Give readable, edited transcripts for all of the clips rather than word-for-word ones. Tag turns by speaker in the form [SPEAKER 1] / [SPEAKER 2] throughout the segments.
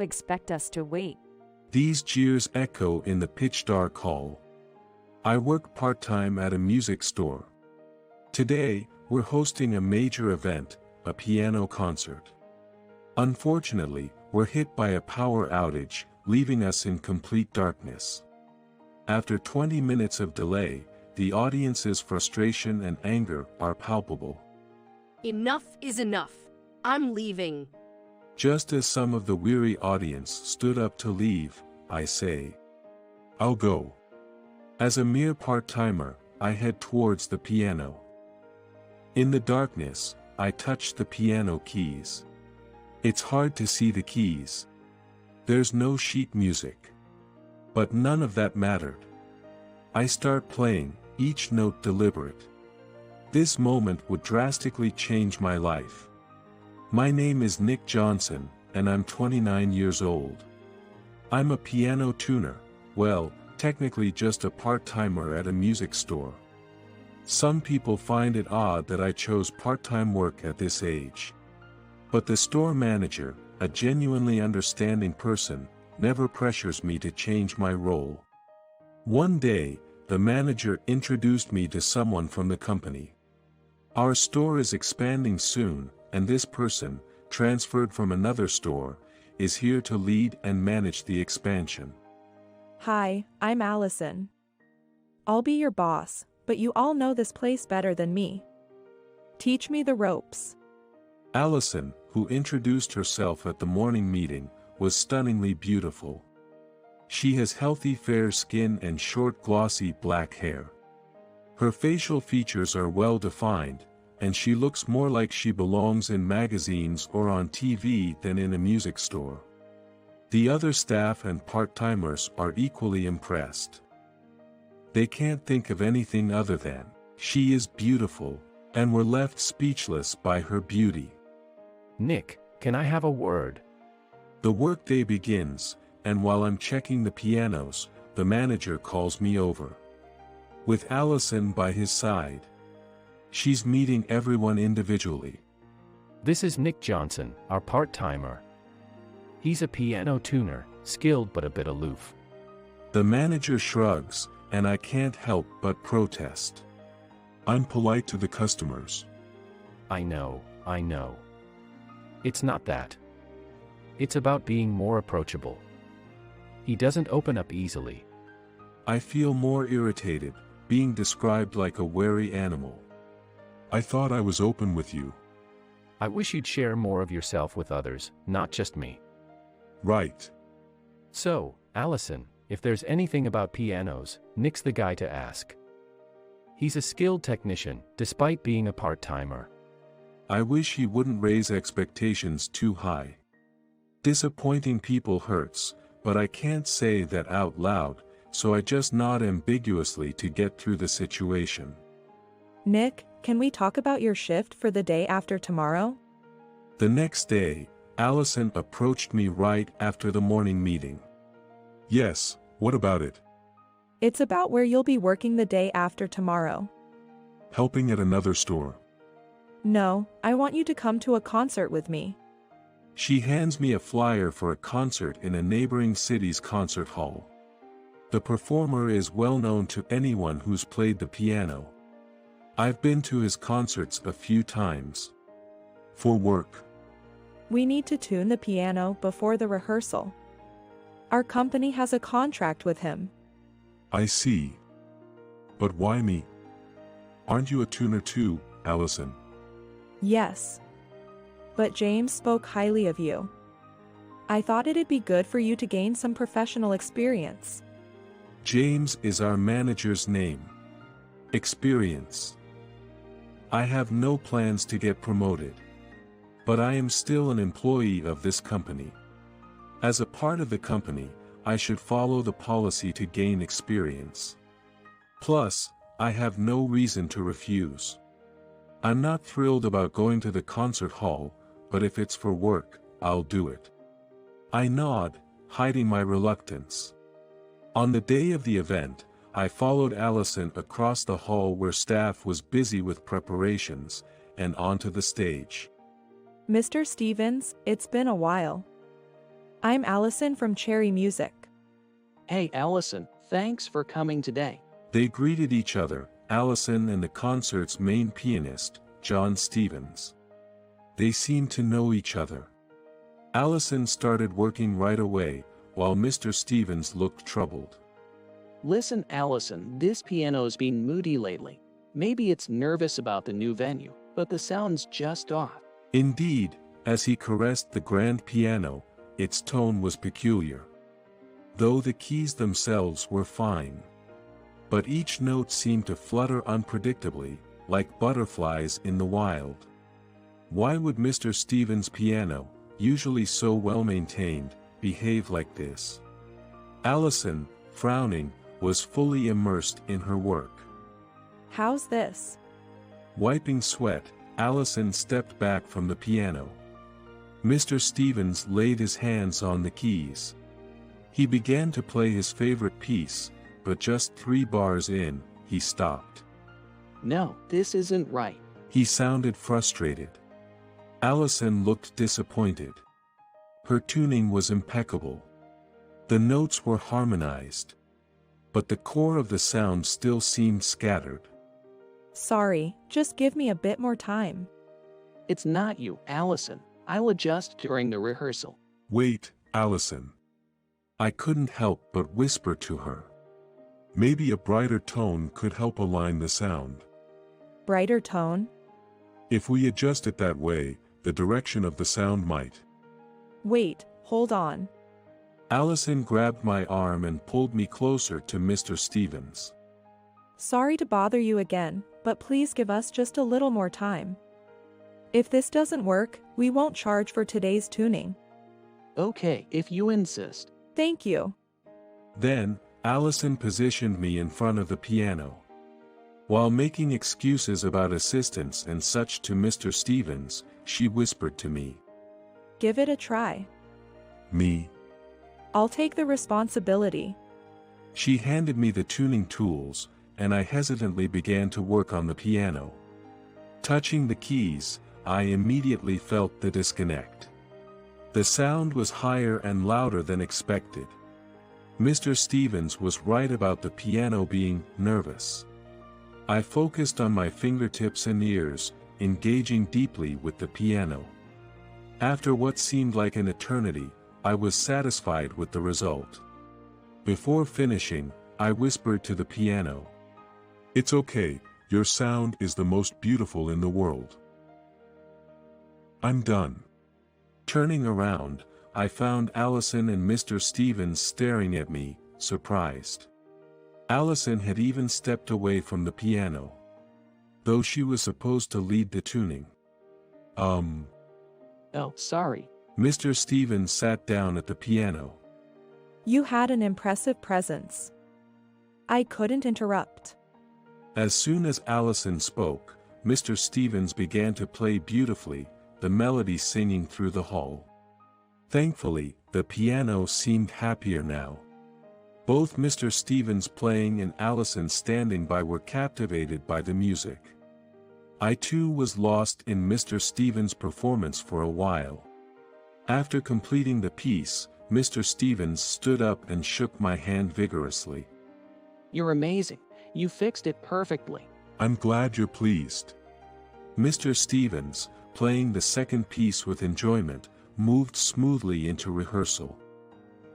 [SPEAKER 1] expect us to wait.
[SPEAKER 2] These jeers echo in the pitch-dark hall. I work part-time at a music store. Today, we're hosting a major event, a piano concert. Unfortunately, we're hit by a power outage, leaving us in complete darkness. After 20 minutes of delay, the audience's frustration and anger are palpable.
[SPEAKER 3] Enough is enough. I'm leaving.
[SPEAKER 2] Just as some of the weary audience stood up to leave, I say, "I'll go." As a mere part-timer, I head towards the piano. In the darkness, I touch the piano keys. It's hard to see the keys. There's no sheet music. But none of that mattered. I start playing, each note deliberate. This moment would drastically change my life. My name is Nick Johnson, and I'm 29 years old. I'm a piano tuner, well, technically just a part-timer at a music store. Some people find it odd that I chose part-time work at this age. But the store manager, a genuinely understanding person, never pressures me to change my role. One day, the manager introduced me to someone from the company. Our store is expanding soon, and this person, transferred from another store, is here to lead and manage the expansion.
[SPEAKER 4] Hi, I'm Allison. I'll be your boss, but you all know this place better than me. Teach me the ropes.
[SPEAKER 2] Allison, who introduced herself at the morning meeting, was stunningly beautiful. She has healthy fair skin and short glossy black hair. Her facial features are well defined, and she looks more like she belongs in magazines or on TV than in a music store. The other staff and part-timers are equally impressed. They can't think of anything other than, she is beautiful, and were left speechless by her beauty.
[SPEAKER 5] Nick, can I have a word?
[SPEAKER 2] The workday begins, and while I'm checking the pianos, the manager calls me over. With Allison by his side. She's meeting everyone individually.
[SPEAKER 5] This is Nick Johnson, our part-timer. He's a piano tuner, skilled but a bit aloof.
[SPEAKER 2] The manager shrugs, and I can't help but protest. I'm polite to the customers.
[SPEAKER 5] I know. It's not that. It's about being more approachable. He doesn't open up easily.
[SPEAKER 2] I feel more irritated, being described like a wary animal. I thought I was open with you.
[SPEAKER 5] I wish you'd share more of yourself with others, not just me.
[SPEAKER 2] Right.
[SPEAKER 5] So, Allison, if there's anything about pianos, Nick's the guy to ask. He's a skilled technician, despite being a part-timer.
[SPEAKER 2] I wish he wouldn't raise expectations too high. Disappointing people hurts, but I can't say that out loud, so I just nod ambiguously to get through the situation.
[SPEAKER 4] Nick, can we talk about your shift for the day after tomorrow?
[SPEAKER 2] The next day, Allison approached me right after the morning meeting. Yes, what about it?
[SPEAKER 4] It's about where you'll be working the day after tomorrow.
[SPEAKER 2] Helping at another store.
[SPEAKER 4] No, I want you to come to a concert with me.
[SPEAKER 2] She hands me a flyer for a concert in a neighboring city's concert hall. The performer is well known to anyone who's played the piano. I've been to his concerts a few times. For work.
[SPEAKER 4] We need to tune the piano before the rehearsal. Our company has a contract with him.
[SPEAKER 2] I see. But why me? Aren't you a tuner too, Allison?
[SPEAKER 4] Yes. But James spoke highly of you. I thought it'd be good for you to gain some professional experience.
[SPEAKER 2] James is our manager's name. Experience. I have no plans to get promoted. But I am still an employee of this company. As a part of the company, I should follow the policy to gain experience. Plus, I have no reason to refuse. I'm not thrilled about going to the concert hall, but if it's for work, I'll do it. I nod, hiding my reluctance. On the day of the event, I followed Allison across the hall where staff was busy with preparations, and onto the stage.
[SPEAKER 4] Mr. Stevens, it's been a while. I'm Allison from Cherry Music.
[SPEAKER 1] Hey Allison, thanks for coming today.
[SPEAKER 2] They greeted each other, Allison and the concert's main pianist, John Stevens. They seemed to know each other. Allison started working right away, while Mr. Stevens looked troubled.
[SPEAKER 1] Listen Allison, this piano's been moody lately. Maybe it's nervous about the new venue, but the sound's just off.
[SPEAKER 2] Indeed, as he caressed the grand piano, its tone was peculiar. Though the keys themselves were fine. But each note seemed to flutter unpredictably, like butterflies in the wild. Why would Mr. Stevens' piano, usually so well maintained, behave like this? Allison, frowning, was fully immersed in her work.
[SPEAKER 4] How's this?
[SPEAKER 2] Wiping sweat, Allison stepped back from the piano. Mr. Stevens laid his hands on the keys. He began to play his favorite piece, but just 3 bars in, he stopped.
[SPEAKER 1] No, this isn't right.
[SPEAKER 2] He sounded frustrated. Allison looked disappointed. Her tuning was impeccable. The notes were harmonized. But the core of the sound still seemed scattered.
[SPEAKER 4] Sorry, just give me a bit more time.
[SPEAKER 1] It's not you, Allison. I'll adjust during the rehearsal.
[SPEAKER 2] Wait, Allison. I couldn't help but whisper to her. Maybe a brighter tone could help align the sound.
[SPEAKER 4] Brighter tone?
[SPEAKER 2] If we adjust it that way, the direction of the sound might.
[SPEAKER 4] Wait, hold on.
[SPEAKER 2] Allison grabbed my arm and pulled me closer to Mr. Stevens.
[SPEAKER 4] Sorry to bother you again, but please give us just a little more time. If this doesn't work, we won't charge for today's tuning.
[SPEAKER 1] Okay, if you insist.
[SPEAKER 4] Thank you.
[SPEAKER 2] Then, Allison positioned me in front of the piano. While making excuses about assistance and such to Mr. Stevens, she whispered to me.
[SPEAKER 4] Give it a try.
[SPEAKER 2] Me?
[SPEAKER 4] I'll take the responsibility.
[SPEAKER 2] She handed me the tuning tools, and I hesitantly began to work on the piano. Touching the keys, I immediately felt the disconnect. The sound was higher and louder than expected. Mr. Stevens was right about the piano being nervous. I focused on my fingertips and ears, engaging deeply with the piano. After what seemed like an eternity, I was satisfied with the result. Before finishing, I whispered to the piano. It's okay, your sound is the most beautiful in the world. I'm done. Turning around, I found Allison and Mr. Stevens staring at me, surprised. Allison had even stepped away from the piano. Though she was supposed to lead the tuning.
[SPEAKER 1] Oh, sorry.
[SPEAKER 2] Mr. Stevens sat down at the piano.
[SPEAKER 4] You had an impressive presence. I couldn't interrupt.
[SPEAKER 2] As soon as Allison spoke, Mr. Stevens began to play beautifully, the melody singing through the hall. Thankfully, the piano seemed happier now. Both Mr. Stevens playing and Allison standing by were captivated by the music. I too was lost in Mr. Stevens' performance for a while. After completing the piece, Mr. Stevens stood up and shook my hand vigorously.
[SPEAKER 1] You're amazing. You fixed it perfectly.
[SPEAKER 2] I'm glad you're pleased. Mr. Stevens, playing the second piece with enjoyment, moved smoothly into rehearsal.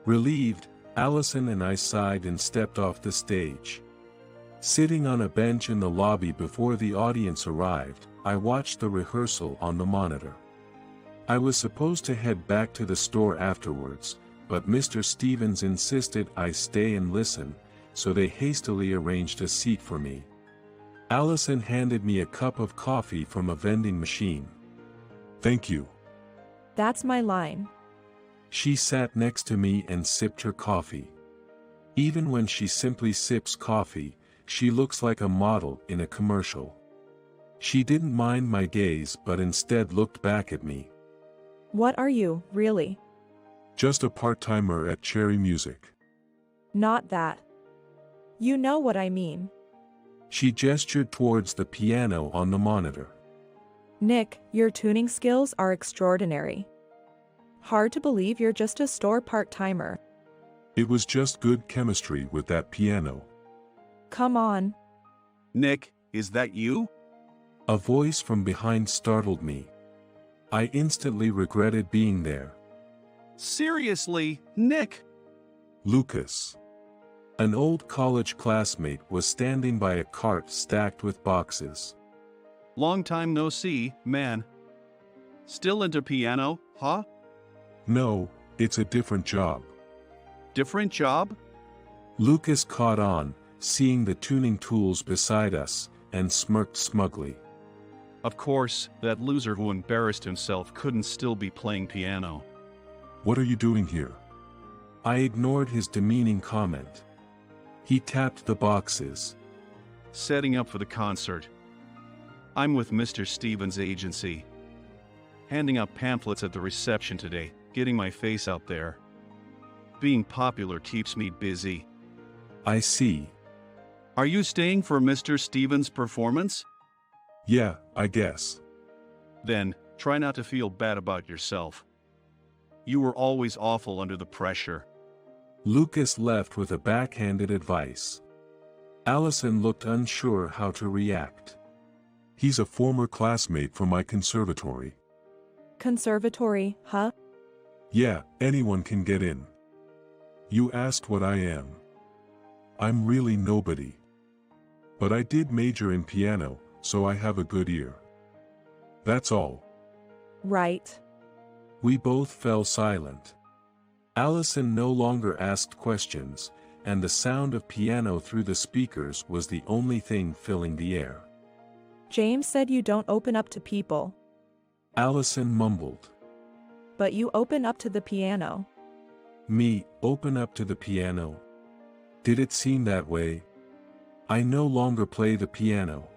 [SPEAKER 2] Relieved, Allison and I sighed and stepped off the stage. Sitting on a bench in the lobby before the audience arrived, I watched the rehearsal on the monitor. I was supposed to head back to the store afterwards, but Mr. Stevens insisted I stay and listen, so they hastily arranged a seat for me. Allison handed me a cup of coffee from a vending machine. Thank you.
[SPEAKER 4] That's my line.
[SPEAKER 2] She sat next to me and sipped her coffee. Even when she simply sips coffee, she looks like a model in a commercial. She didn't mind my gaze but instead looked back at me.
[SPEAKER 4] What are you, really?
[SPEAKER 2] Just a part-timer at Cherry Music.
[SPEAKER 4] Not that. You know what I mean.
[SPEAKER 2] She gestured towards the piano on the monitor.
[SPEAKER 4] Nick, your tuning skills are extraordinary. Hard to believe you're just a store part-timer.
[SPEAKER 2] It was just good chemistry with that piano.
[SPEAKER 4] Come on.
[SPEAKER 6] Nick, is that you?
[SPEAKER 2] A voice from behind startled me. I instantly regretted being there.
[SPEAKER 6] Seriously, Nick?
[SPEAKER 2] Lucas. An old college classmate was standing by a cart stacked with boxes.
[SPEAKER 6] Long time no see, man. Still into piano, huh?
[SPEAKER 2] No, it's a different job.
[SPEAKER 6] Different job?
[SPEAKER 2] Lucas caught on, seeing the tuning tools beside us, and smirked smugly.
[SPEAKER 6] Of course, that loser who embarrassed himself couldn't still be playing piano.
[SPEAKER 2] What are you doing here? I ignored his demeaning comment. He tapped the boxes.
[SPEAKER 6] Setting up for the concert. I'm with Mr. Stevens' agency. Handing out pamphlets at the reception today, getting my face out there. Being popular keeps me busy.
[SPEAKER 2] I see.
[SPEAKER 6] Are you staying for Mr. Stevens' performance?
[SPEAKER 2] Yeah, I guess.
[SPEAKER 6] Then, try not to feel bad about yourself. You were always awful under the pressure.
[SPEAKER 2] Lucas left with a backhanded advice. Allison looked unsure how to react. He's a former classmate from my conservatory.
[SPEAKER 4] Conservatory, huh?
[SPEAKER 2] Yeah, anyone can get in. You asked what I am. I'm really nobody. But I did major in piano, so I have a good ear. That's all.
[SPEAKER 4] Right.
[SPEAKER 2] We both fell silent. Allison no longer asked questions, and the sound of piano through the speakers was the only thing filling the air.
[SPEAKER 4] James said you don't open up to people.
[SPEAKER 2] Allison mumbled.
[SPEAKER 4] But you open up to the piano.
[SPEAKER 2] Me, open up to the piano? Did it seem that way? I no longer play the piano.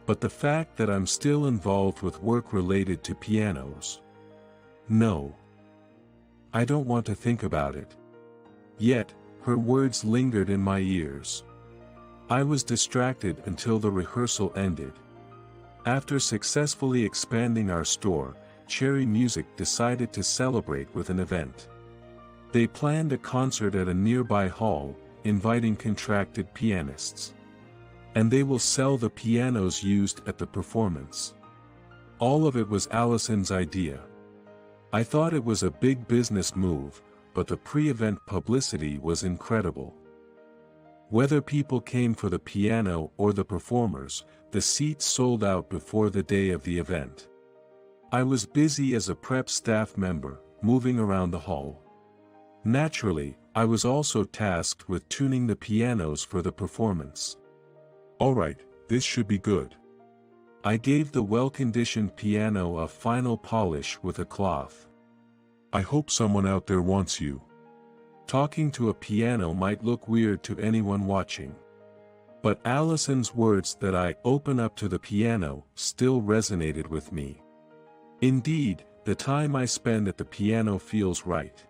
[SPEAKER 2] But the fact that I'm still involved with work related to pianos. No. I don't want to think about it. Yet, her words lingered in my ears. I was distracted until the rehearsal ended. After successfully expanding our store, Cherry Music decided to celebrate with an event. They planned a concert at a nearby hall, inviting contracted pianists. And they will sell the pianos used at the performance. All of it was Allison's idea. I thought it was a big business move, but the pre-event publicity was incredible. Whether people came for the piano or the performers, the seats sold out before the day of the event. I was busy as a prep staff member, moving around the hall. Naturally, I was also tasked with tuning the pianos for the performance. Alright, this should be good. I gave the well-conditioned piano a final polish with a cloth. I hope someone out there wants you. Talking to a piano might look weird to anyone watching. But Allison's words that I open up to the piano still resonated with me. Indeed, the time I spend at the piano feels right.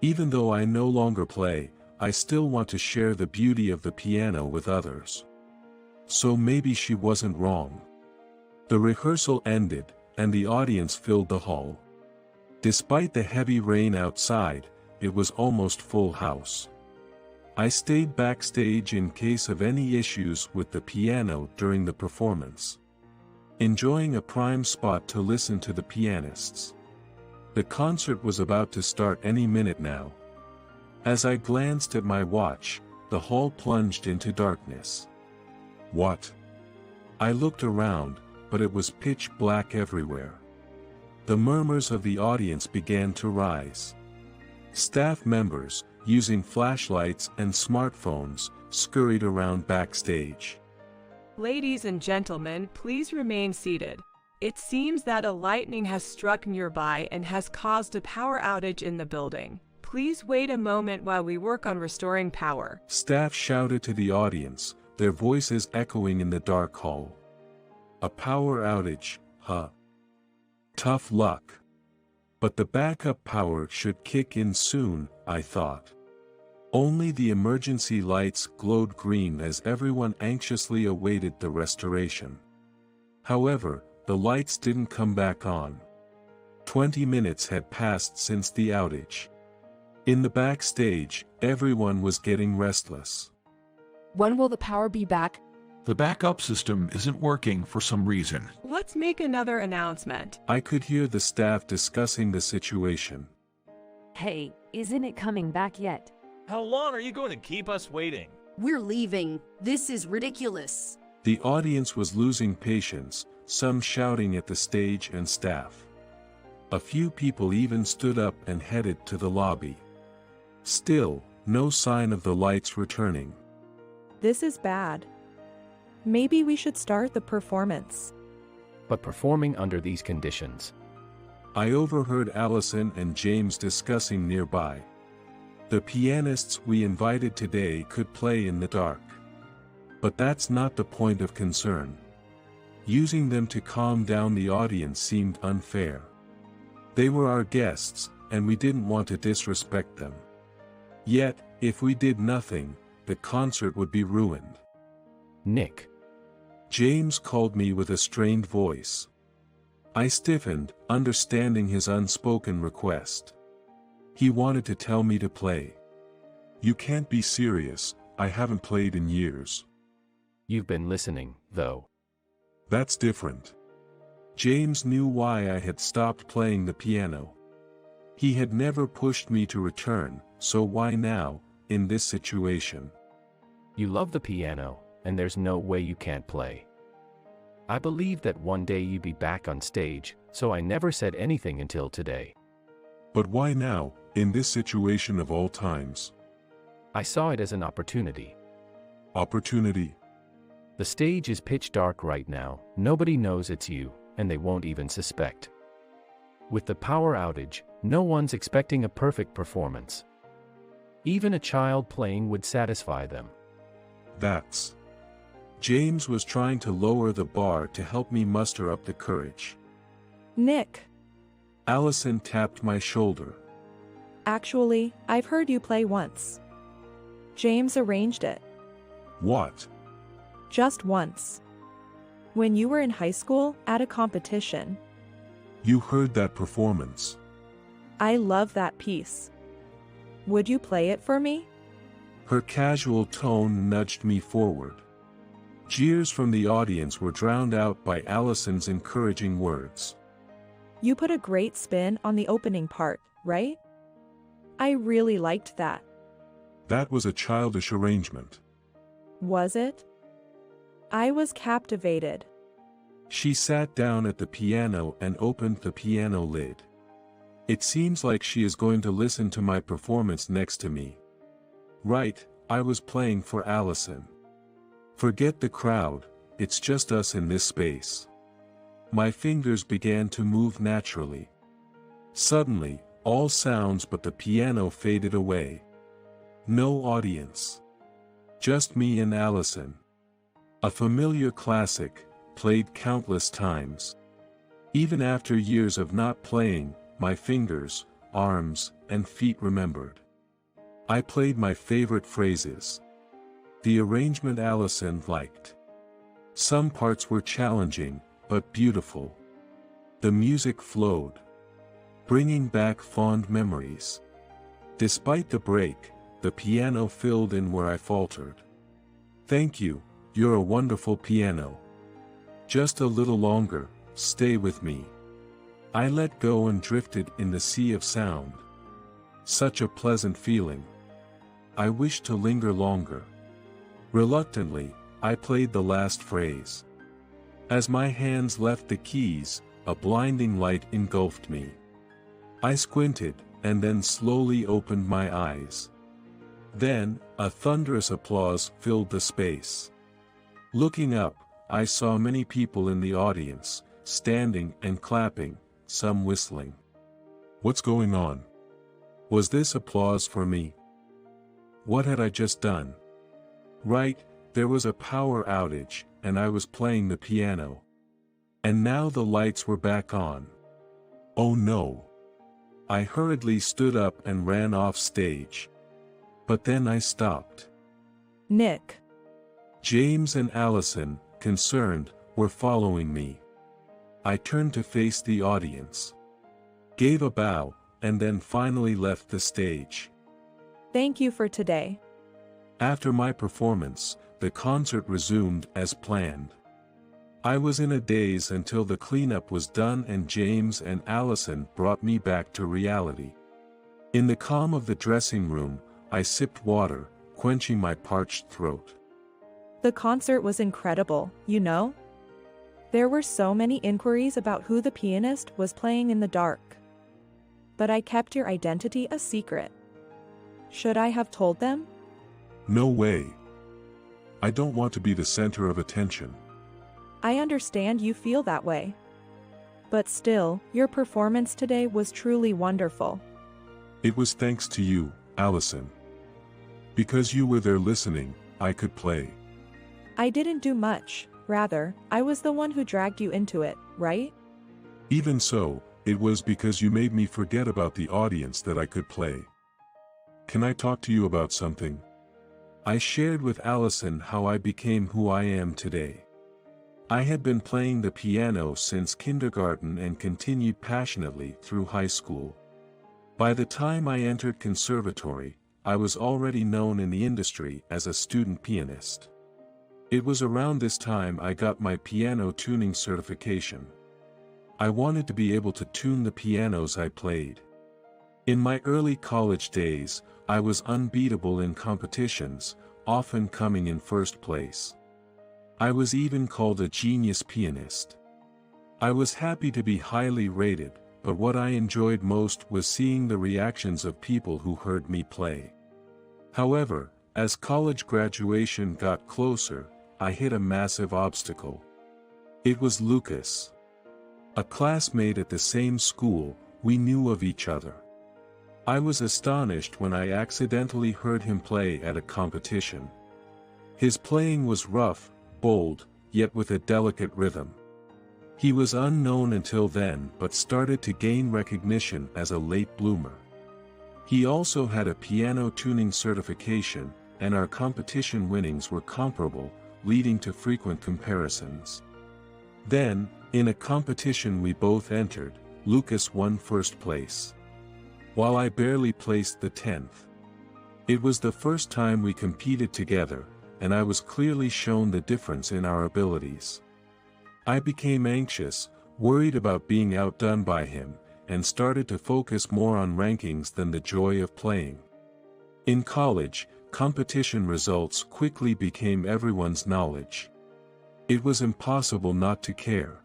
[SPEAKER 2] Even though I no longer play, I still want to share the beauty of the piano with others. So maybe she wasn't wrong. The rehearsal ended, and the audience filled the hall. Despite the heavy rain outside, it was almost full house. I stayed backstage in case of any issues with the piano during the performance. Enjoying a prime spot to listen to the pianists. The concert was about to start any minute now. As I glanced at my watch, the hall plunged into darkness. What? I looked around, but it was pitch black everywhere. The murmurs of the audience began to rise. Staff members, using flashlights and smartphones, scurried around backstage.
[SPEAKER 7] Ladies and gentlemen, please remain seated. It seems that a lightning has struck nearby and has caused a power outage in the building. Please wait a moment while we work on restoring power.
[SPEAKER 2] Staff shouted to the audience, their voices echoing in the dark hall. A power outage, huh? Tough luck. But the backup power should kick in soon, I thought. Only the emergency lights glowed green as everyone anxiously awaited the restoration. However, the lights didn't come back on. 20 minutes had passed since the outage. In the backstage, everyone was getting restless.
[SPEAKER 3] When will the power be back?
[SPEAKER 8] The backup system isn't working for some reason.
[SPEAKER 7] Let's make another announcement.
[SPEAKER 2] I could hear the staff discussing the situation.
[SPEAKER 9] Hey, isn't it coming back yet?
[SPEAKER 10] How long are you going to keep us waiting?
[SPEAKER 3] We're leaving. This is ridiculous.
[SPEAKER 2] The audience was losing patience, some shouting at the stage and staff. A few people even stood up and headed to the lobby. Still, no sign of the lights returning.
[SPEAKER 4] This is bad. Maybe we should start the performance.
[SPEAKER 5] But performing under these conditions.
[SPEAKER 2] I overheard Allison and James discussing nearby. The pianists we invited today could play in the dark. But that's not the point of concern. Using them to calm down the audience seemed unfair. They were our guests, and we didn't want to disrespect them. Yet, if we did nothing, the concert would be ruined.
[SPEAKER 5] Nick.
[SPEAKER 2] James called me with a strained voice. I stiffened, understanding his unspoken request. He wanted to tell me to play. You can't be serious, I haven't played in years.
[SPEAKER 5] You've been listening, though.
[SPEAKER 2] That's different. James knew why I had stopped playing the piano. He had never pushed me to return, so why now, in this situation?
[SPEAKER 5] You love the piano, and there's no way you can't play. I believed that one day you'd be back on stage, so I never said anything until today.
[SPEAKER 2] But why now, in this situation of all times?
[SPEAKER 5] I saw it as an opportunity.
[SPEAKER 2] Opportunity?
[SPEAKER 5] The stage is pitch dark right now, nobody knows it's you, and they won't even suspect. With the power outage, no one's expecting a perfect performance. Even a child playing would satisfy them.
[SPEAKER 2] That's... James was trying to lower the bar to help me muster up the courage.
[SPEAKER 4] Nick.
[SPEAKER 2] Allison tapped my shoulder.
[SPEAKER 4] Actually, I've heard you play once. James arranged it.
[SPEAKER 2] What?
[SPEAKER 4] Just once. When you were in high school, at a competition.
[SPEAKER 2] You heard that performance.
[SPEAKER 4] I love that piece. Would you play it for me?
[SPEAKER 2] Her casual tone nudged me forward. Jeers from the audience were drowned out by Allison's encouraging words.
[SPEAKER 4] You put a great spin on the opening part, right? I really liked that.
[SPEAKER 2] That was a childish arrangement.
[SPEAKER 4] Was it? I was captivated.
[SPEAKER 2] She sat down at the piano and opened the piano lid. It seems like she is going to listen to my performance next to me. Right, I was playing for Allison. Forget the crowd, it's just us in this space. My fingers began to move naturally. Suddenly, all sounds but the piano faded away. No audience. Just me and Allison. A familiar classic, played countless times. Even after years of not playing, my fingers, arms, and feet remembered. I played my favorite phrases. The arrangement Allison liked. Some parts were challenging, but beautiful. The music flowed, bringing back fond memories. Despite the break, the piano filled in where I faltered. Thank you, you're a wonderful piano. Just a little longer, stay with me. I let go and drifted in the sea of sound. Such a pleasant feeling. I wished to linger longer. Reluctantly, I played the last phrase. As my hands left the keys, a blinding light engulfed me. I squinted, and then slowly opened my eyes. Then, a thunderous applause filled the space. Looking up, I saw many people in the audience, standing and clapping, some whistling. What's going on? Was this applause for me? What had I just done? Right, there was a power outage, and I was playing the piano. And now the lights were back on. Oh no! I hurriedly stood up and ran off stage. But then I stopped.
[SPEAKER 4] Nick.
[SPEAKER 2] James and Allison, concerned, were following me. I turned to face the audience. gave a bow, and then finally left the stage.
[SPEAKER 4] Thank you for today.
[SPEAKER 2] After my performance, the concert resumed as planned. I was in a daze until the cleanup was done and James and Allison brought me back to reality. In the calm of the dressing room, I sipped water, quenching my parched throat.
[SPEAKER 4] The concert was incredible, you know? There were so many inquiries about who the pianist was playing in the dark. But I kept your identity a secret. Should I have told them?
[SPEAKER 2] No way. I don't want to be the center of attention.
[SPEAKER 4] I understand you feel that way. But still, your performance today was truly wonderful.
[SPEAKER 2] It was thanks to you, Allison. Because you were there listening, I could play.
[SPEAKER 4] I didn't do much, rather, I was the one who dragged you into it, right?
[SPEAKER 2] Even so, it was because you made me forget about the audience that I could play. Can I talk to you about something? I shared with Allison how I became who I am today. I had been playing the piano since kindergarten and continued passionately through high school. By the time I entered conservatory, I was already known in the industry as a student pianist. It was around this time I got my piano tuning certification. I wanted to be able to tune the pianos I played. In my early college days, I was unbeatable in competitions, often coming in first place. I was even called a genius pianist. I was happy to be highly rated, but what I enjoyed most was seeing the reactions of people who heard me play. However, as college graduation got closer, I hit a massive obstacle. It was Lucas. A classmate at the same school, we knew of each other. I was astonished when I accidentally heard him play at a competition. His playing was rough, bold, yet with a delicate rhythm. He was unknown until then but started to gain recognition as a late bloomer. He also had a piano tuning certification, and our competition winnings were comparable, leading to frequent comparisons. Then, in a competition we both entered, Lucas won first place, while I barely placed the 10th. It was the first time we competed together, and I was clearly shown the difference in our abilities. I became anxious, worried about being outdone by him, and started to focus more on rankings than the joy of playing. In college, competition results quickly became everyone's knowledge. It was impossible not to care.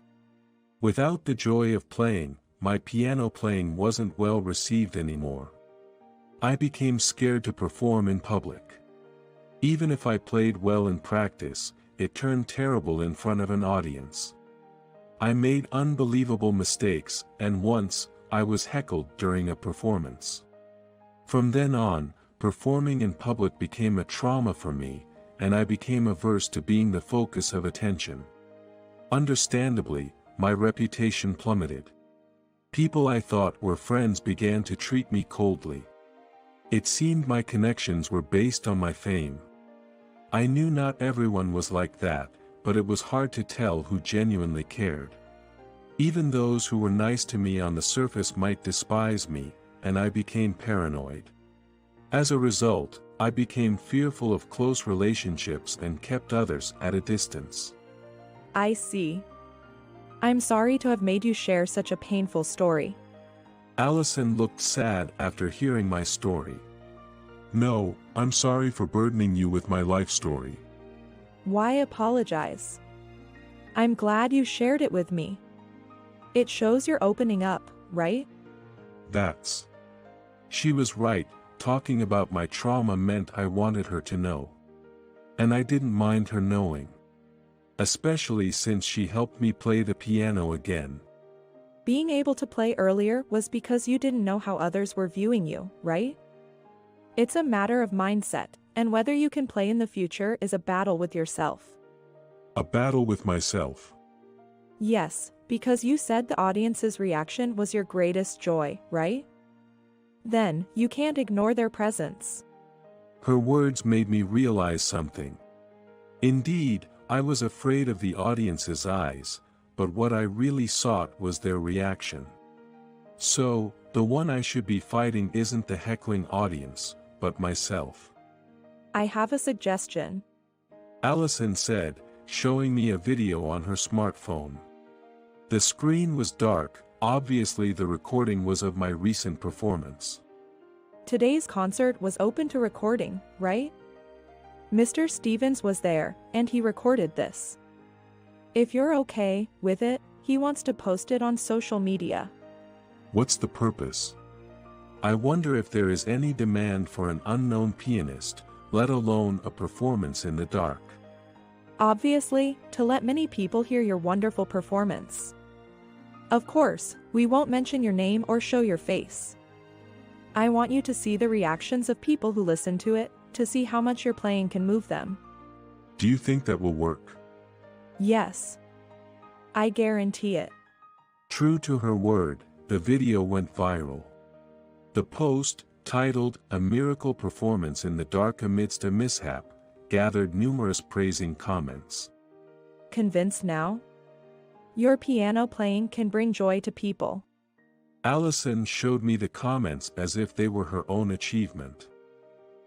[SPEAKER 2] Without the joy of playing, my piano playing wasn't well received anymore. I became scared to perform in public. Even if I played well in practice, it turned terrible in front of an audience. I made unbelievable mistakes, and once, I was heckled during a performance. From then on, performing in public became a trauma for me, and I became averse to being the focus of attention. Understandably, my reputation plummeted. People I thought were friends began to treat me coldly. It seemed my connections were based on my fame. I knew not everyone was like that, but it was hard to tell who genuinely cared. Even those who were nice to me on the surface might despise me, and I became paranoid. As a result, I became fearful of close relationships and kept others at a distance.
[SPEAKER 4] I see. I'm sorry to have made you share such a painful story.
[SPEAKER 2] Allison looked sad after hearing my story. No, I'm sorry for burdening you with my life story.
[SPEAKER 4] Why apologize? I'm glad you shared it with me. It shows you're opening up, right?
[SPEAKER 2] That's. She was right, talking about my trauma meant I wanted her to know. And I didn't mind her knowing. Especially since she helped me play the piano again.
[SPEAKER 4] Being able to play earlier was because you didn't know how others were viewing you, right? It's a matter of mindset, and whether you can play in the future is a battle with yourself.
[SPEAKER 2] A battle with myself.
[SPEAKER 4] Yes, because you said the audience's reaction was your greatest joy, right? Then, you can't ignore their presence.
[SPEAKER 2] Her words made me realize something. Indeed, I was afraid of the audience's eyes, but what I really sought was their reaction. So, the one I should be fighting isn't the heckling audience, but myself.
[SPEAKER 4] I have a suggestion.
[SPEAKER 2] Allison said, showing me a video on her smartphone. The screen was dark, obviously the recording was of my recent performance.
[SPEAKER 4] Today's concert was open to recording, right? Mr. Stevens was there, and he recorded this. If you're okay with it, he wants to post it on social media.
[SPEAKER 2] What's the purpose? I wonder if there is any demand for an unknown pianist, let alone a performance in the dark.
[SPEAKER 4] Obviously, to let many people hear your wonderful performance. Of course, we won't mention your name or show your face. I want you to see the reactions of people who listen to it, to see how much your playing can move them.
[SPEAKER 2] Do you think that will work?
[SPEAKER 4] Yes. I guarantee it.
[SPEAKER 2] True to her word, the video went viral. The post, titled "A Miracle Performance in the Dark Amidst a Mishap," gathered numerous praising comments.
[SPEAKER 4] Convinced now? Your piano playing can bring joy to people.
[SPEAKER 2] Allison showed me the comments as if they were her own achievement.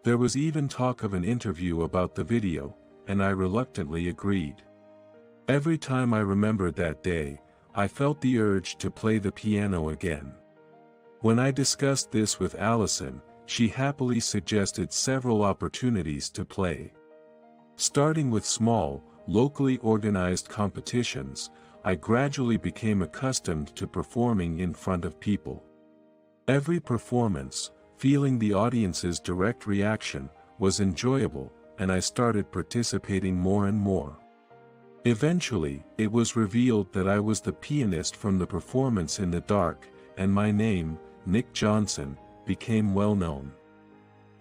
[SPEAKER 2] There was even talk of an interview about the video, and I reluctantly agreed. Every time I remembered that day, I felt the urge to play the piano again. When I discussed this with Allison, she happily suggested several opportunities to play. Starting with small, locally organized competitions, I gradually became accustomed to performing in front of people. Every performance, feeling the audience's direct reaction, was enjoyable, and I started participating more and more. Eventually, it was revealed that I was the pianist from the performance in the dark, and my name, Nick Johnson, became well known.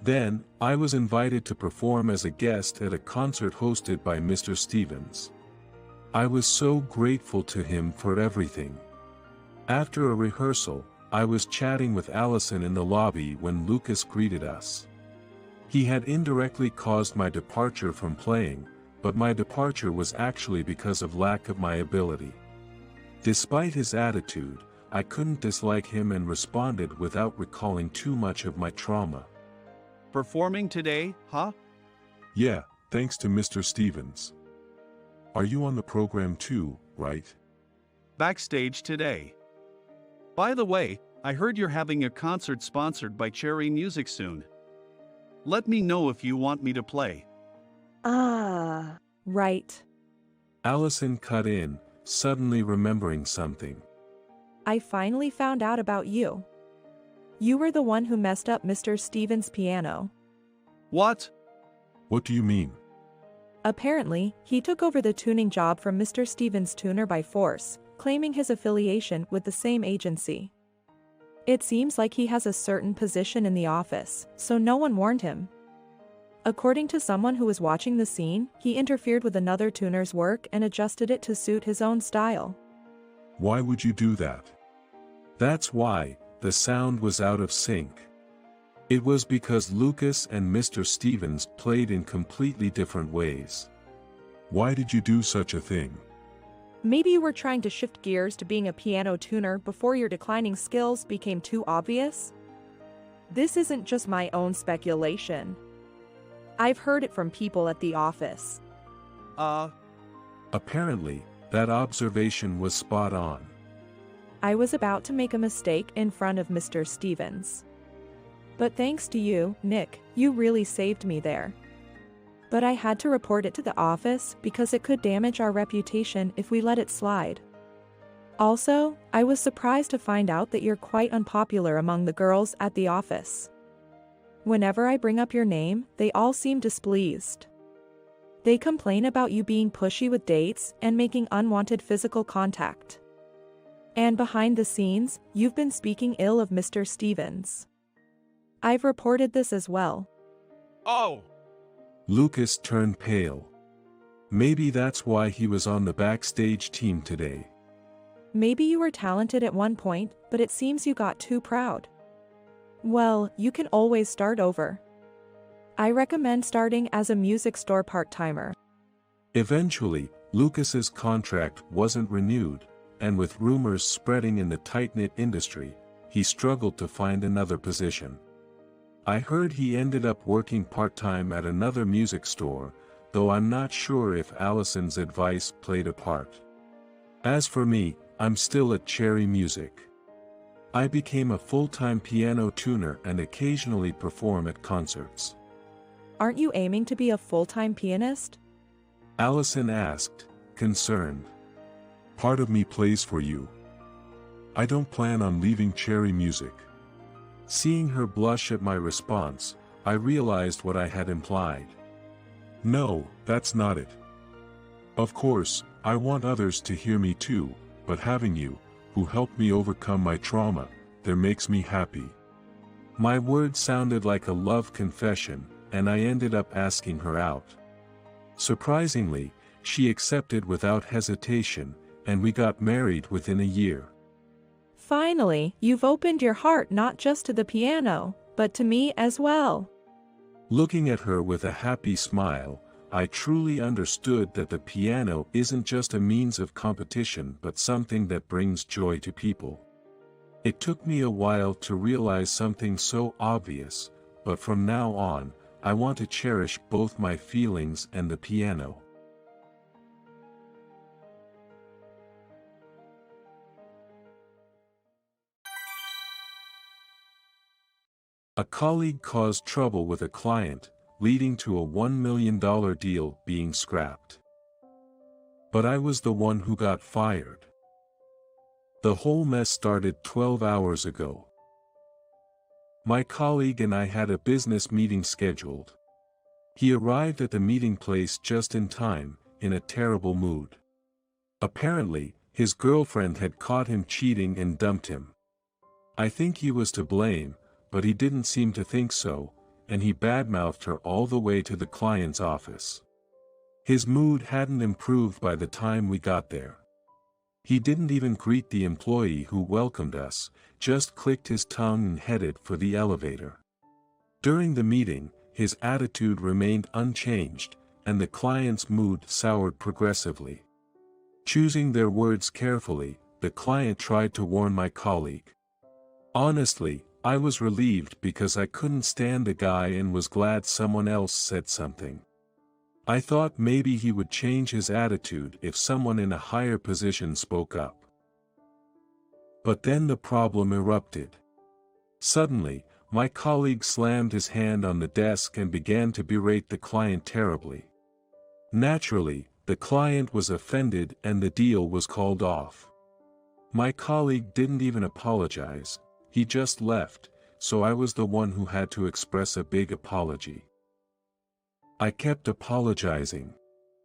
[SPEAKER 2] Then, I was invited to perform as a guest at a concert hosted by Mr. Stevens. I was so grateful to him for everything. After a rehearsal, I was chatting with Allison in the lobby when Lucas greeted us. He had indirectly caused my departure from playing, but my departure was actually because of lack of my ability. Despite his attitude, I couldn't dislike him and responded without recalling too much of my trauma.
[SPEAKER 6] Performing today, huh?
[SPEAKER 2] Yeah, thanks to Mr. Stevens. Are you on the program too, right?
[SPEAKER 6] Backstage today. By the way, I heard you're having a concert sponsored by Cherry Music soon. Let me know if you want me to play.
[SPEAKER 4] Ah, right.
[SPEAKER 2] Allison cut in, suddenly remembering something.
[SPEAKER 4] I finally found out about you. You were the one who messed up Mr. Stevens' piano.
[SPEAKER 6] What?
[SPEAKER 2] What do you mean?
[SPEAKER 4] Apparently, he took over the tuning job from Mr. Stevens' tuner by force, claiming his affiliation with the same agency. It seems like he has a certain position in the office, so no one warned him. According to someone who was watching the scene, he interfered with another tuner's work and adjusted it to suit his own style.
[SPEAKER 2] Why would you do that? That's why, the sound was out of sync. It was because Lucas and Mr. Stevens played in completely different ways. Why did you do such a thing?
[SPEAKER 4] Maybe you were trying to shift gears to being a piano tuner before your declining skills became too obvious? This isn't just my own speculation. I've heard it from people at the office.
[SPEAKER 2] Apparently, that observation was spot on.
[SPEAKER 4] I was about to make a mistake in front of Mr. Stevens. But thanks to you, Nick, you really saved me there. But I had to report it to the office because it could damage our reputation if we let it slide. Also, I was surprised to find out that you're quite unpopular among the girls at the office. Whenever I bring up your name, they all seem displeased. They complain about you being pushy with dates and making unwanted physical contact. And behind the scenes, you've been speaking ill of Mr. Stevens. I've reported this as well.
[SPEAKER 10] Oh!
[SPEAKER 2] Lucas turned pale. Maybe that's why he was on the backstage team today.
[SPEAKER 4] Maybe you were talented at one point, but it seems you got too proud. Well, you can always start over. I recommend starting as a music store part-timer.
[SPEAKER 2] Eventually, Lucas's contract wasn't renewed, and with rumors spreading in the tight-knit industry, he struggled to find another position. I heard he ended up working part-time at another music store, though I'm not sure if Allison's advice played a part. As for me, I'm still at Cherry Music. I became a full-time piano tuner and occasionally perform at concerts.
[SPEAKER 4] Aren't you aiming to be a full-time pianist?
[SPEAKER 2] Allison asked, concerned.
[SPEAKER 8] Part of me plays for you. I don't plan on leaving Cherry Music.
[SPEAKER 2] Seeing her blush at my response, I realized what I had implied.
[SPEAKER 8] No, that's not it. Of course, I want others to hear me too, but having you, who helped me overcome my trauma, that makes me happy.
[SPEAKER 2] My words sounded like a love confession, and I ended up asking her out. Surprisingly, she accepted without hesitation, and we got married within a year.
[SPEAKER 4] Finally, you've opened your heart not just to the piano, but to me as well.
[SPEAKER 2] Looking at her with a happy smile, I truly understood that the piano isn't just a means of competition but something that brings joy to people. It took me a while to realize something so obvious, but from now on, I want to cherish both my feelings and the piano. A colleague caused trouble with a client, leading to a $1 million deal being scrapped. But I was the one who got fired. The whole mess started 12 hours ago. My colleague and I had a business meeting scheduled. He arrived at the meeting place just in time, in a terrible mood. Apparently, his girlfriend had caught him cheating and dumped him. I think he was to blame, but he didn't seem to think so, and he badmouthed her all the way to the client's office. His mood hadn't improved by the time we got there. He didn't even greet the employee who welcomed us, just clicked his tongue and headed for the elevator. During the meeting, his attitude remained unchanged, and the client's mood soured progressively. Choosing their words carefully, the client tried to warn my colleague. Honestly, I was relieved because I couldn't stand the guy and was glad someone else said something. I thought maybe he would change his attitude if someone in a higher position spoke up. But then the problem erupted. Suddenly, my colleague slammed his hand on the desk and began to berate the client terribly. Naturally, the client was offended and the deal was called off. My colleague didn't even apologize. He just left, so I was the one who had to express a big apology. I kept apologizing.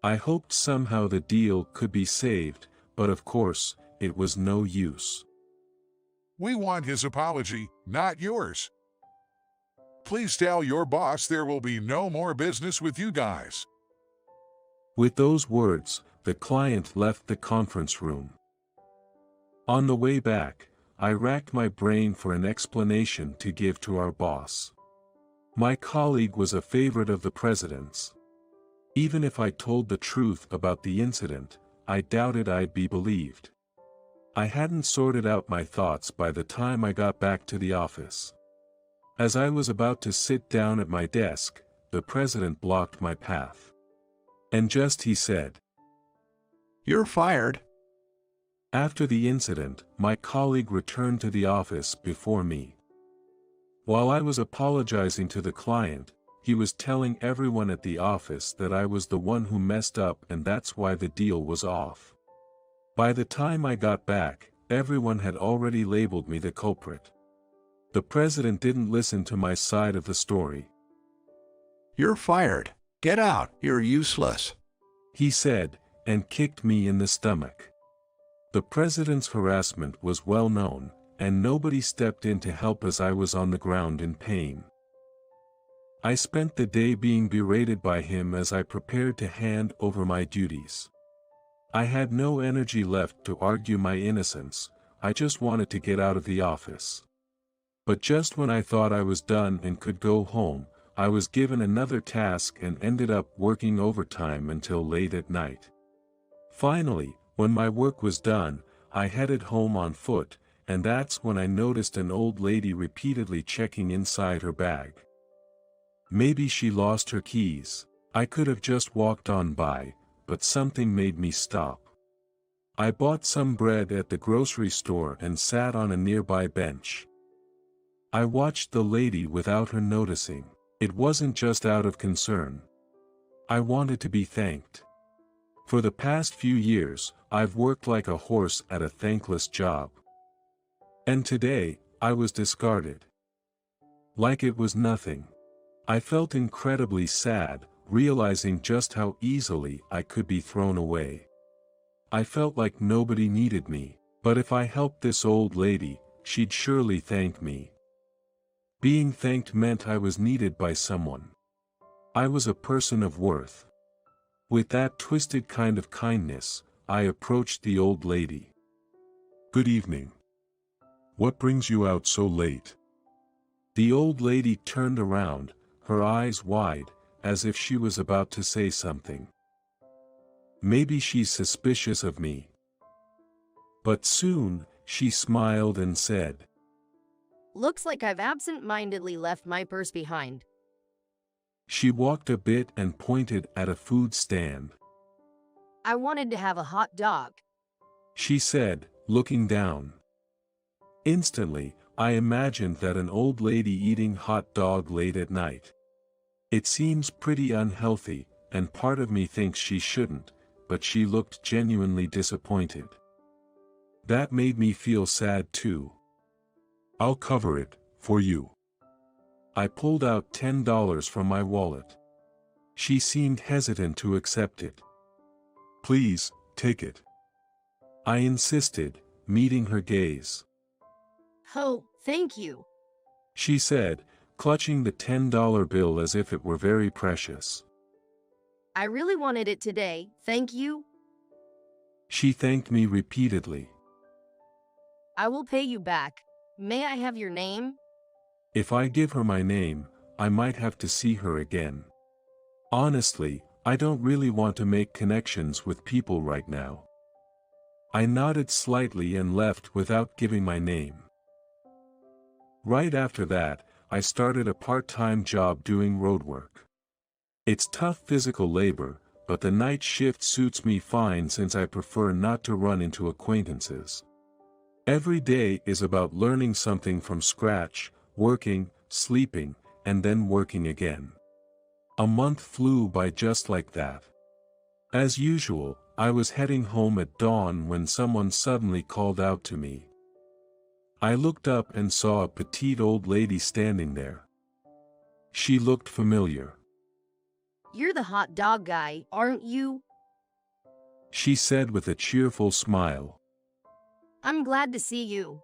[SPEAKER 2] I hoped somehow the deal could be saved, but of course, it was no use.
[SPEAKER 11] We want his apology, not yours. Please tell your boss there will be no more business with you guys.
[SPEAKER 2] With those words, the client left the conference room. On the way back, I racked my brain for an explanation to give to our boss. My colleague was a favorite of the president's. Even if I told the truth about the incident, I doubted I'd be believed. I hadn't sorted out my thoughts by the time I got back to the office. As I was about to sit down at my desk, the president blocked my path. And just he said,
[SPEAKER 8] "You're fired."
[SPEAKER 2] After the incident, my colleague returned to the office before me. While I was apologizing to the client, he was telling everyone at the office that I was the one who messed up and that's why the deal was off. By the time I got back, everyone had already labeled me the culprit. The president didn't listen to my side of the story.
[SPEAKER 8] "You're fired. Get out. You're useless,"
[SPEAKER 2] he said, and kicked me in the stomach. The president's harassment was well known, and nobody stepped in to help as I was on the ground in pain. I spent the day being berated by him as I prepared to hand over my duties. I had no energy left to argue my innocence, I just wanted to get out of the office. But just when I thought I was done and could go home, I was given another task and ended up working overtime until late at night. Finally, when my work was done, I headed home on foot, and that's when I noticed an old lady repeatedly checking inside her bag. Maybe she lost her keys. I could have just walked on by, but something made me stop. I bought some bread at the grocery store and sat on a nearby bench. I watched the lady without her noticing. It wasn't just out of concern. I wanted to be thanked. For the past few years, I've worked like a horse at a thankless job. And today, I was discarded. Like it was nothing. I felt incredibly sad, realizing just how easily I could be thrown away. I felt like nobody needed me, but if I helped this old lady, she'd surely thank me. Being thanked meant I was needed by someone. I was a person of worth. With that twisted kind of kindness, I approached the old lady.
[SPEAKER 8] Good evening. What brings you out so late?
[SPEAKER 2] The old lady turned around, her eyes wide, as if she was about to say something. Maybe she's suspicious of me. But soon, she smiled and said,
[SPEAKER 3] Looks like I've absent-mindedly left my purse behind.
[SPEAKER 2] She walked a bit and pointed at a food stand.
[SPEAKER 3] I wanted to have a hot dog.
[SPEAKER 2] She said, looking down. Instantly, I imagined that an old lady eating hot dog late at night. It seems pretty unhealthy, and part of me thinks she shouldn't, but she looked genuinely disappointed. That made me feel sad too.
[SPEAKER 8] I'll cover it, for you.
[SPEAKER 2] I pulled out $10 from my wallet. She seemed hesitant to accept it.
[SPEAKER 8] Please, take it.
[SPEAKER 2] I insisted, meeting her gaze.
[SPEAKER 3] Oh, thank you.
[SPEAKER 2] She said, clutching the $10 bill as if it were very precious.
[SPEAKER 3] I really wanted it today, thank you.
[SPEAKER 2] She thanked me repeatedly.
[SPEAKER 3] I will pay you back. May I have your name?
[SPEAKER 2] If I give her my name, I might have to see her again. Honestly, I don't really want to make connections with people right now. I nodded slightly and left without giving my name. Right after that, I started a part-time job doing roadwork. It's tough physical labor, but the night shift suits me fine since I prefer not to run into acquaintances. Every day is about learning something from scratch, working, sleeping, and then working again. A month flew by just like that. As usual, I was heading home at dawn when someone suddenly called out to me. I looked up and saw a petite old lady standing there. She looked familiar.
[SPEAKER 3] You're the hot dog guy, aren't you?
[SPEAKER 2] She said with a cheerful smile.
[SPEAKER 3] I'm glad to see you.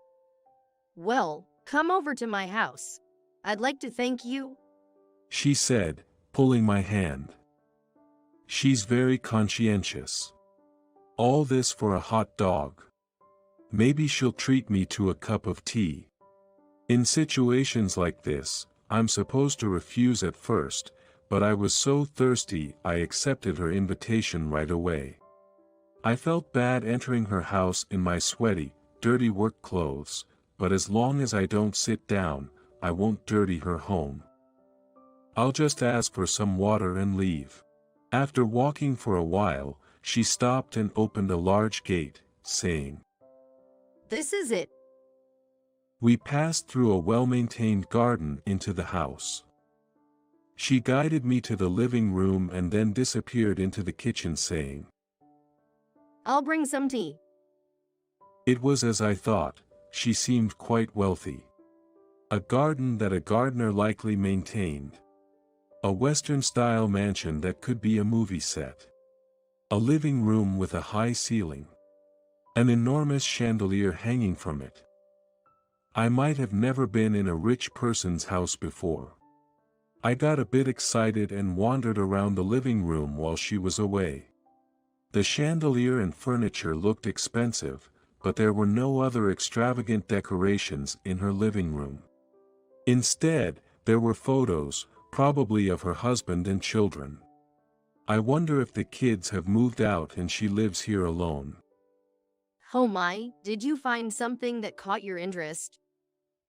[SPEAKER 3] Well, come over to my house. I'd like to thank you.
[SPEAKER 2] She said, pulling my hand. She's very conscientious. All this for a hot dog. Maybe she'll treat me to a cup of tea. In situations like this, I'm supposed to refuse at first, but I was so thirsty I accepted her invitation right away. I felt bad entering her house in my sweaty, dirty work clothes, but as long as I don't sit down, I won't dirty her home. I'll just ask for some water and leave. After walking for a while, she stopped and opened a large gate, saying,
[SPEAKER 3] This is it.
[SPEAKER 2] We passed through a well-maintained garden into the house. She guided me to the living room and then disappeared into the kitchen saying,
[SPEAKER 3] I'll bring some tea.
[SPEAKER 2] It was as I thought, she seemed quite wealthy. A garden that a gardener likely maintained. A Western-style mansion that could be a movie set. A living room with a high ceiling. An enormous chandelier hanging from it. I might have never been in a rich person's house before. I got a bit excited and wandered around the living room while she was away. The chandelier and furniture looked expensive, but there were no other extravagant decorations in her living room. Instead, there were photos, probably of her husband and children. I wonder if the kids have moved out and she lives here alone.
[SPEAKER 3] Oh my, did you find something that caught your interest?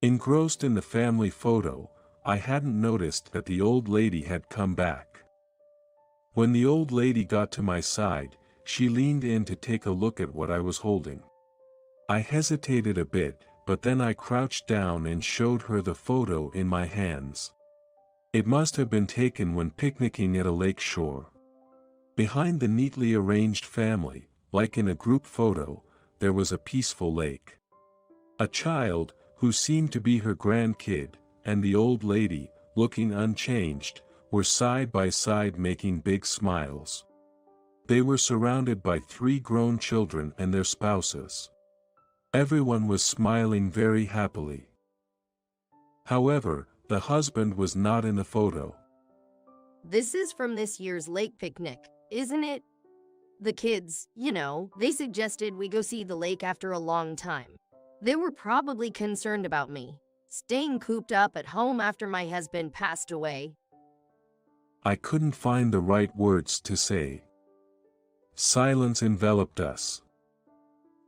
[SPEAKER 2] Engrossed in the family photo, I hadn't noticed that the old lady had come back. When the old lady got to my side, she leaned in to take a look at what I was holding. I hesitated a bit, but then I crouched down and showed her the photo in my hands. It must have been taken when picnicking at a lake shore. Behind the neatly arranged family, like in a group photo, there was a peaceful lake. A child, who seemed to be her grandkid, and the old lady, looking unchanged, were side by side making big smiles. They were surrounded by 3 grown children and their spouses. Everyone was smiling very happily. However, the husband was not in the photo.
[SPEAKER 3] This is from this year's lake picnic, isn't it? The kids, they suggested we go see the lake after a long time. They were probably concerned about me, staying cooped up at home after my husband passed away.
[SPEAKER 2] I couldn't find the right words to say. Silence enveloped us.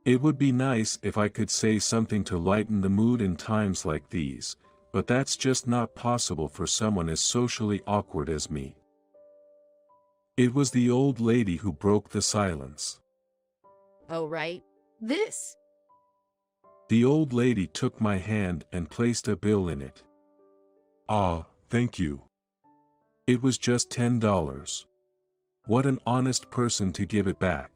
[SPEAKER 2] It would be nice if I could say something to lighten the mood in times like these, but that's just not possible for someone as socially awkward as me. It was the old lady who broke the silence.
[SPEAKER 3] Oh right, this.
[SPEAKER 2] The old lady took my hand and placed a bill in it.
[SPEAKER 8] Ah, thank you.
[SPEAKER 2] It was just $10. What an honest person to give it back.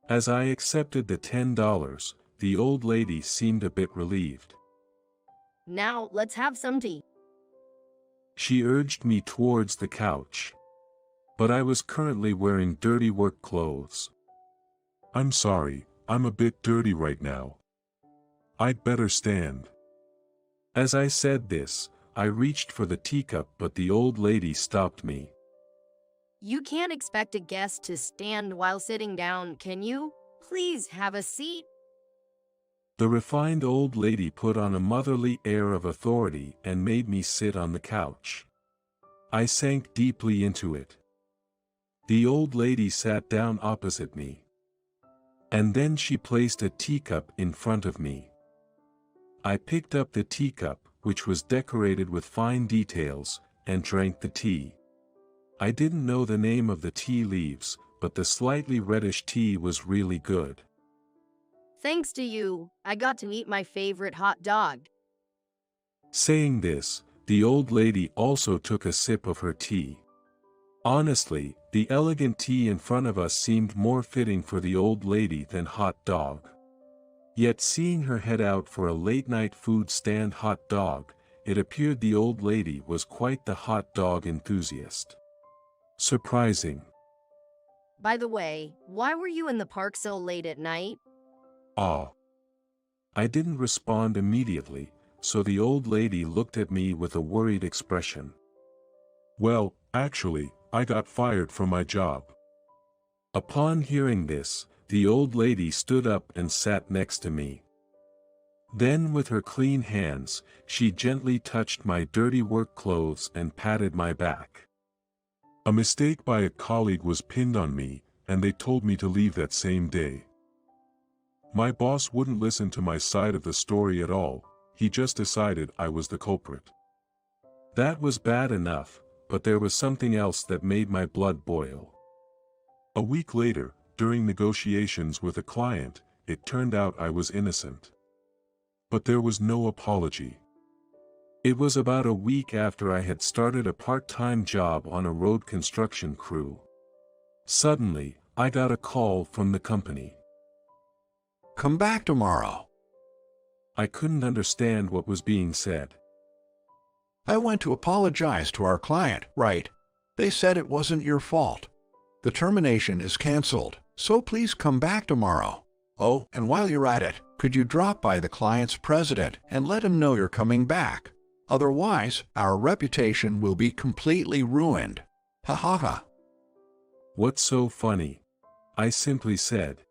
[SPEAKER 2] As I accepted the $10, the old lady seemed a bit relieved.
[SPEAKER 3] Now, let's have some tea.
[SPEAKER 2] She urged me towards the couch. But I was currently wearing dirty work clothes.
[SPEAKER 8] I'm sorry, I'm a bit dirty right now. I'd better stand.
[SPEAKER 2] As I said this, I reached for the teacup, but the old lady stopped me.
[SPEAKER 3] You can't expect a guest to stand while sitting down, can you? Please have a seat.
[SPEAKER 2] The refined old lady put on a motherly air of authority and made me sit on the couch. I sank deeply into it. The old lady sat down opposite me. And then she placed a teacup in front of me. I picked up the teacup, which was decorated with fine details, and drank the tea. I didn't know the name of the tea leaves, but the slightly reddish tea was really good.
[SPEAKER 3] Thanks to you, I got to eat my favorite hot dog.
[SPEAKER 2] Saying this, the old lady also took a sip of her tea. Honestly, the elegant tea in front of us seemed more fitting for the old lady than hot dog. Yet seeing her head out for a late-night food stand hot dog, it appeared the old lady was quite the hot dog enthusiast. Surprising.
[SPEAKER 3] By the way, why were you in the park so late at night?
[SPEAKER 2] Ah. I didn't respond immediately, so the old lady looked at me with a worried expression.
[SPEAKER 8] Well, actually, I got fired from my job.
[SPEAKER 2] Upon hearing this, the old lady stood up and sat next to me. Then with her clean hands, she gently touched my dirty work clothes and patted my back.
[SPEAKER 8] A mistake by a colleague was pinned on me, and they told me to leave that same day. My boss wouldn't listen to my side of the story at all, he just decided I was the culprit.
[SPEAKER 2] That was bad enough, but there was something else that made my blood boil.
[SPEAKER 8] A week later, during negotiations with a client, it turned out I was innocent. But there was no apology.
[SPEAKER 2] It was about a week after I had started a part-time job on a road construction crew. Suddenly, I got a call from the company.
[SPEAKER 12] Come back tomorrow.
[SPEAKER 2] I couldn't understand what was being said.
[SPEAKER 12] I went to apologize to our client, right? They said it wasn't your fault. The termination is canceled, so please come back tomorrow. Oh, and while you're at it, could you drop by the client's president and let him know you're coming back? Otherwise, our reputation will be completely ruined. Ha ha ha.
[SPEAKER 2] What's so funny? I simply said.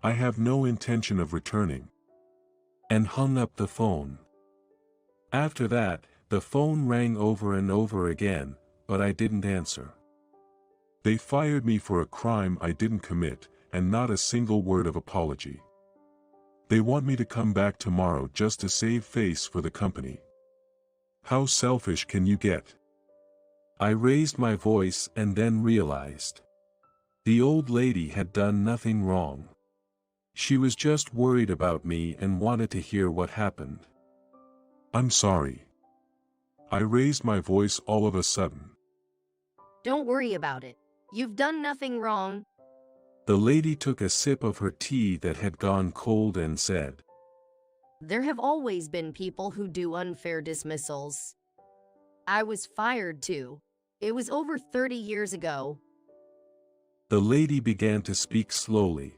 [SPEAKER 8] I have no intention of returning.
[SPEAKER 2] And hung up the phone. After that, the phone rang over and over again, but I didn't answer.
[SPEAKER 8] They fired me for a crime I didn't commit, and not a single word of apology. They want me to come back tomorrow just to save face for the company. How selfish can you get?
[SPEAKER 2] I raised my voice and then realized. The old lady had done nothing wrong. She was just worried about me and wanted to hear what happened.
[SPEAKER 8] I'm sorry. I raised my voice all of a sudden.
[SPEAKER 3] Don't worry about it. You've done nothing wrong.
[SPEAKER 2] The lady took a sip of her tea that had gone cold and said,
[SPEAKER 3] There have always been people who do unfair dismissals. I was fired too. It was over 30 years ago.
[SPEAKER 2] The lady began to speak slowly.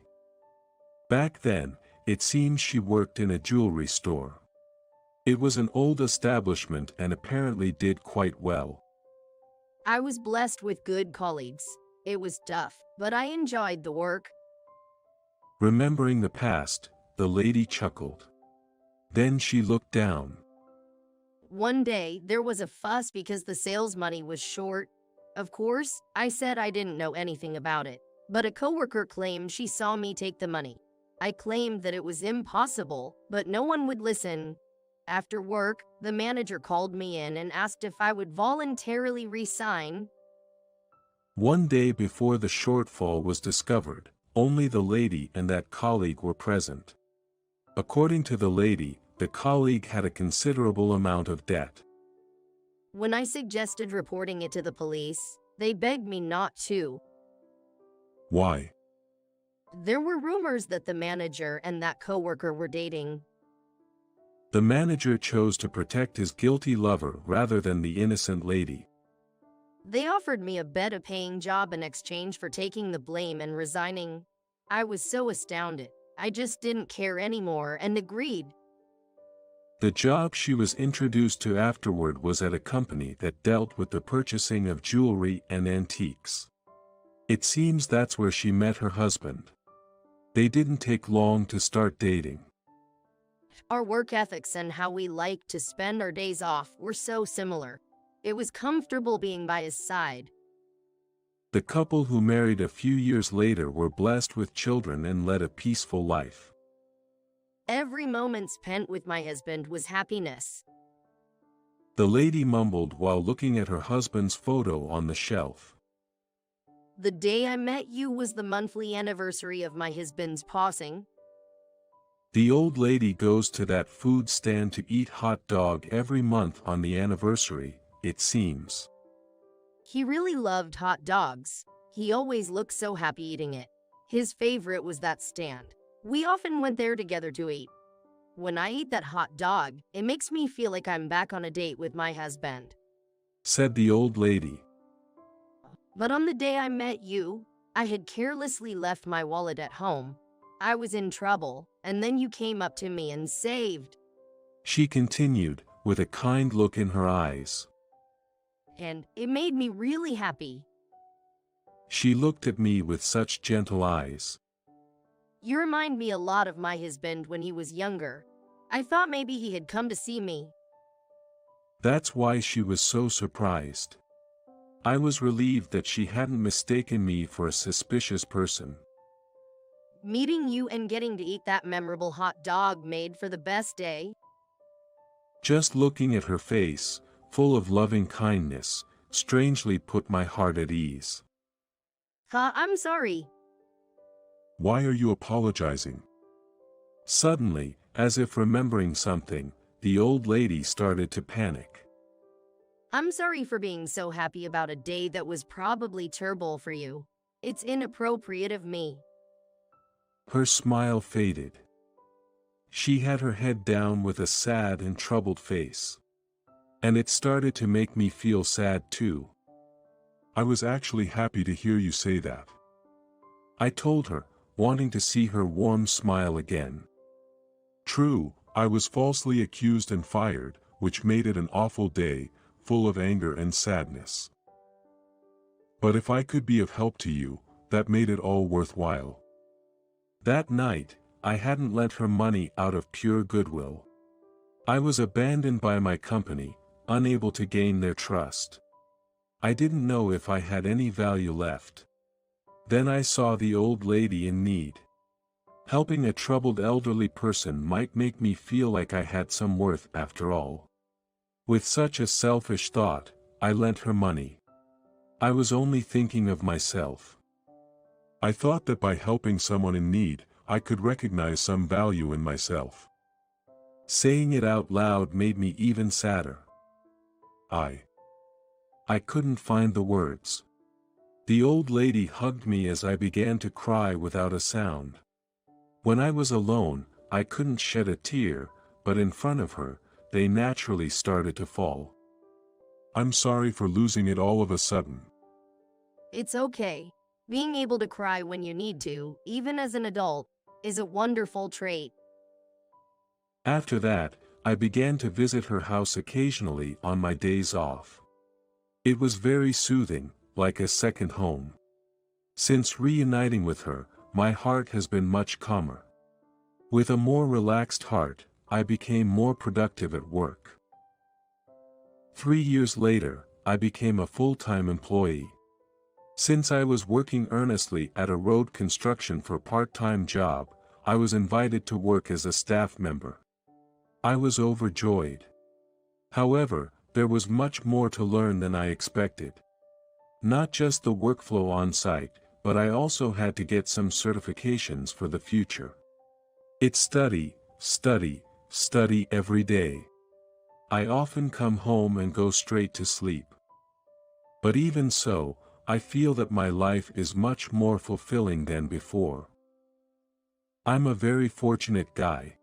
[SPEAKER 2] Back then, it seems she worked in a jewelry store. It was an old establishment and apparently did quite well.
[SPEAKER 3] I was blessed with good colleagues. It was tough, but I enjoyed the work.
[SPEAKER 2] Remembering the past, the lady chuckled. Then she looked down.
[SPEAKER 3] One day, there was a fuss because the sales money was short. Of course, I said I didn't know anything about it, but a coworker claimed she saw me take the money. I claimed that it was impossible, but no one would listen. After work, the manager called me in and asked if I would voluntarily resign.
[SPEAKER 2] One day before the shortfall was discovered, only the lady and that colleague were present. According to the lady, the colleague had a considerable amount of debt.
[SPEAKER 3] When I suggested reporting it to the police, they begged me not to.
[SPEAKER 8] Why?
[SPEAKER 3] There were rumors that the manager and that coworker were dating.
[SPEAKER 2] The manager chose to protect his guilty lover rather than the innocent lady.
[SPEAKER 3] They offered me a better-paying job in exchange for taking the blame and resigning. I was so astounded. I just didn't care anymore and agreed.
[SPEAKER 2] The job she was introduced to afterward was at a company that dealt with the purchasing of jewelry and antiques. It seems that's where she met her husband. They didn't take long to start dating.
[SPEAKER 3] Our work ethics and how we liked to spend our days off were so similar. It was comfortable being by his side.
[SPEAKER 2] The couple who married a few years later were blessed with children and led a peaceful life.
[SPEAKER 3] Every moment spent with my husband was happiness.
[SPEAKER 2] The lady mumbled while looking at her husband's photo on the shelf.
[SPEAKER 3] The day I met you was the monthly anniversary of my husband's passing.
[SPEAKER 2] The old lady goes to that food stand to eat hot dog every month on the anniversary, it seems.
[SPEAKER 3] He really loved hot dogs. He always looked so happy eating it. His favorite was that stand. We often went there together to eat. When I eat that hot dog, it makes me feel like I'm back on a date with my husband,
[SPEAKER 2] said the old lady.
[SPEAKER 3] But on the day I met you, I had carelessly left my wallet at home. I was in trouble, and then you came up to me and saved.
[SPEAKER 2] She continued, with a kind look in her eyes.
[SPEAKER 3] And it made me really happy.
[SPEAKER 2] She looked at me with such gentle eyes.
[SPEAKER 3] You remind me a lot of my husband when he was younger. I thought maybe he had come to see me.
[SPEAKER 2] That's why she was so surprised. I was relieved that she hadn't mistaken me for a suspicious person.
[SPEAKER 3] Meeting you and getting to eat that memorable hot dog made for the best day.
[SPEAKER 2] Just looking at her face, full of loving kindness, strangely put my heart at ease.
[SPEAKER 3] I'm sorry.
[SPEAKER 8] Why are you apologizing?
[SPEAKER 2] Suddenly, as if remembering something, the old lady started to panic.
[SPEAKER 3] I'm sorry for being so happy about a day that was probably terrible for you. It's inappropriate of me.
[SPEAKER 2] Her smile faded. She had her head down with a sad and troubled face. And it started to make me feel sad too.
[SPEAKER 8] I was actually happy to hear you say that.
[SPEAKER 2] I told her, wanting to see her warm smile again.
[SPEAKER 8] True, I was falsely accused and fired, which made it an awful day, full of anger and sadness. But if I could be of help to you, that made it all worthwhile.
[SPEAKER 2] That night, I hadn't lent her money out of pure goodwill. I was abandoned by my company, unable to gain their trust. I didn't know if I had any value left. Then I saw the old lady in need. Helping a troubled elderly person might make me feel like I had some worth after all. With such a selfish thought, I lent her money. I was only thinking of myself.
[SPEAKER 8] I thought that by helping someone in need, I could recognize some value in myself.
[SPEAKER 2] Saying it out loud made me even sadder. I couldn't find the words. The old lady hugged me as I began to cry without a sound. When I was alone, I couldn't shed a tear, but in front of her, they naturally started to fall.
[SPEAKER 8] I'm sorry for losing it all of a sudden.
[SPEAKER 3] It's okay. Being able to cry when you need to, even as an adult, is a wonderful trait.
[SPEAKER 2] After that, I began to visit her house occasionally on my days off. It was very soothing, like a second home. Since reuniting with her, my heart has been much calmer. With a more relaxed heart, I became more productive at work. 3 years later, I became a full-time employee. Since I was working earnestly at a road construction for a part-time job, I was invited to work as a staff member. I was overjoyed. However, there was much more to learn than I expected. Not just the workflow on site, but I also had to get some certifications for the future. It's study, study, study every day. I often come home and go straight to sleep. But even so, I feel that my life is much more fulfilling than before. I'm a very fortunate guy.